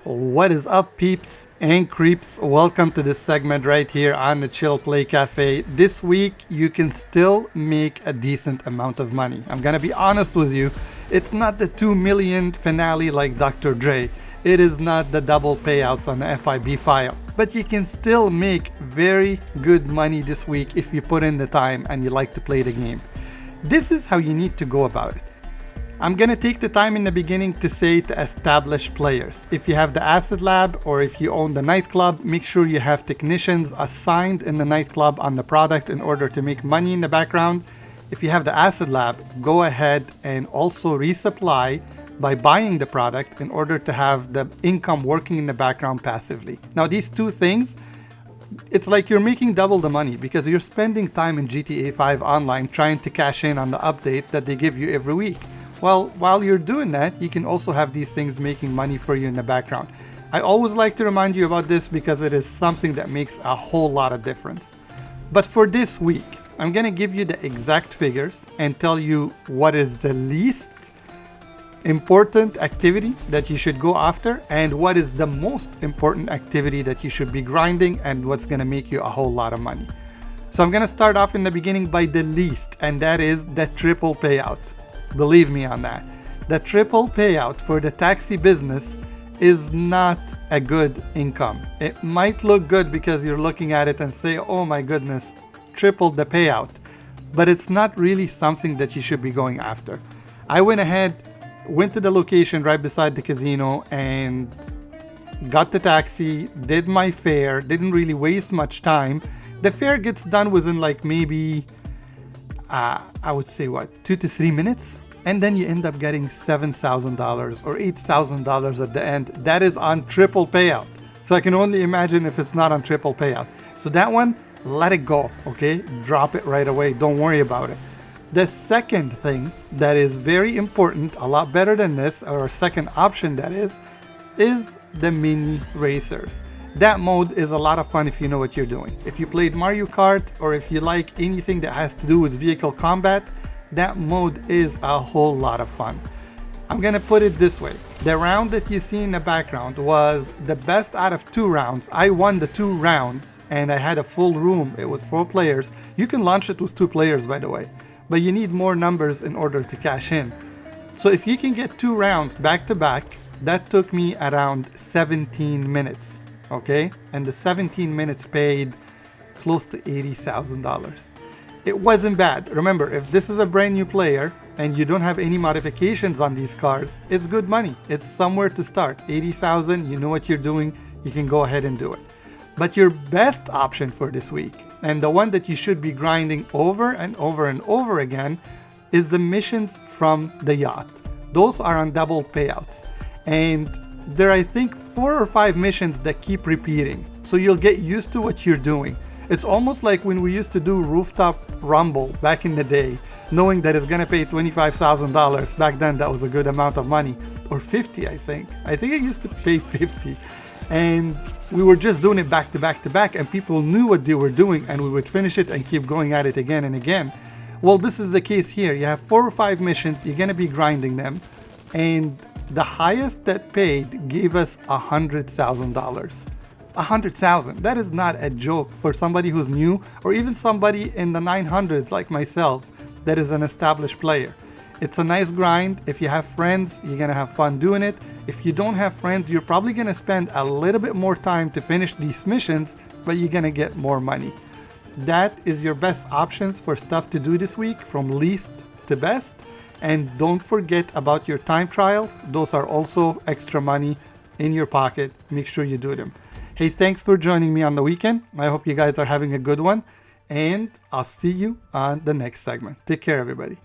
What is up, peeps and creeps? Welcome to this segment right here on the Chill Play Cafe. This week, you can still make a decent amount of money. I'm gonna be honest with you, it's not the 2 million finale like Dr. Dre. It is not the double payouts on the FIB file. But you can still make very good money this week if you put in the time and you like to play the game. This is how you need to go about it. I'm gonna take the time in the beginning to say to established players. If you have the Acid Lab or if you own the nightclub, make sure you have technicians assigned in the nightclub on the product in order to make money in the background. If you have the Acid Lab, go ahead and also resupply by buying the product in order to have the income working in the background passively. Now these two things, it's like you're making double the money because you're spending time in GTA 5 online trying to cash in on the update that they give you every week. Well, while you're doing that, you can also have these things making money for you in the background. I always like to remind you about this because it is something that makes a whole lot of difference. But for this week, I'm gonna give you the exact figures and tell you what is the least important activity that you should go after and what is the most important activity that you should be grinding and what's gonna make you a whole lot of money. So I'm gonna start off in the beginning by the least, and that is the triple payout. Believe me on that. The triple payout for the taxi business is not a good income. It might look good because you're looking at it and say, oh my goodness, triple the payout. But it's not really something that you should be going after. I went to the location right beside the casino and got the taxi, did my fare, didn't really waste much time. The fare gets done within like maybe I would say 2 to 3 minutes, and then you end up getting $7,000 or $8,000 at the end. That is on triple payout. So I can only imagine if it's not on triple payout. So that one, let it go, okay? Drop it right away. Don't worry about it. The second thing that is very important, a lot better than this, or a second option that is the mini racers. That mode is a lot of fun if you know what you're doing. If you played Mario Kart or if you like anything that has to do with vehicle combat, that mode is a whole lot of fun. I'm gonna put it this way. The round that you see in the background was the best out of 2 rounds. I won the 2 rounds and I had a full room. It was 4 players. You can launch it with 2 players, by the way, but you need more numbers in order to cash in. So if you can get 2 rounds back to back, that took me around 17 minutes. Okay, and the 17 minutes paid close to $80,000. It wasn't bad. Remember, if this is a brand new player and you don't have any modifications on these cars, it's good money. It's somewhere to start. 80,000, you know what you're doing, you can go ahead and do it. But your best option for this week, and the one that you should be grinding over and over and over again, is the missions from the yacht. Those are on double payouts. And there are, I think, 4 or 5 missions that keep repeating, so you'll get used to what you're doing. It's almost like when we used to do Rooftop Rumble back in the day, knowing that it's gonna pay $25,000. Back then that was a good amount of money, or 50. I think it used to pay 50, and we were just doing it back to back to back, and people knew what they were doing, and we would finish it and keep going at it again and again. Well, this is the case here. You have 4 or 5 missions, you're gonna be grinding them, and the highest that paid gave us $100,000. 100,000. That is not a joke for somebody who's new, or even somebody in the 900s like myself that is an established player. It's a nice grind. If you have friends, you're gonna have fun doing it. If you don't have friends, you're probably gonna spend a little bit more time to finish these missions, but you're gonna get more money. That is your best options for stuff to do this week, from least to best. And don't forget about your time trials. Those are also extra money in your pocket. Make sure you do them. Hey, thanks for joining me on the weekend. I hope you guys are having a good one, and I'll see you on the next segment. Take care, everybody.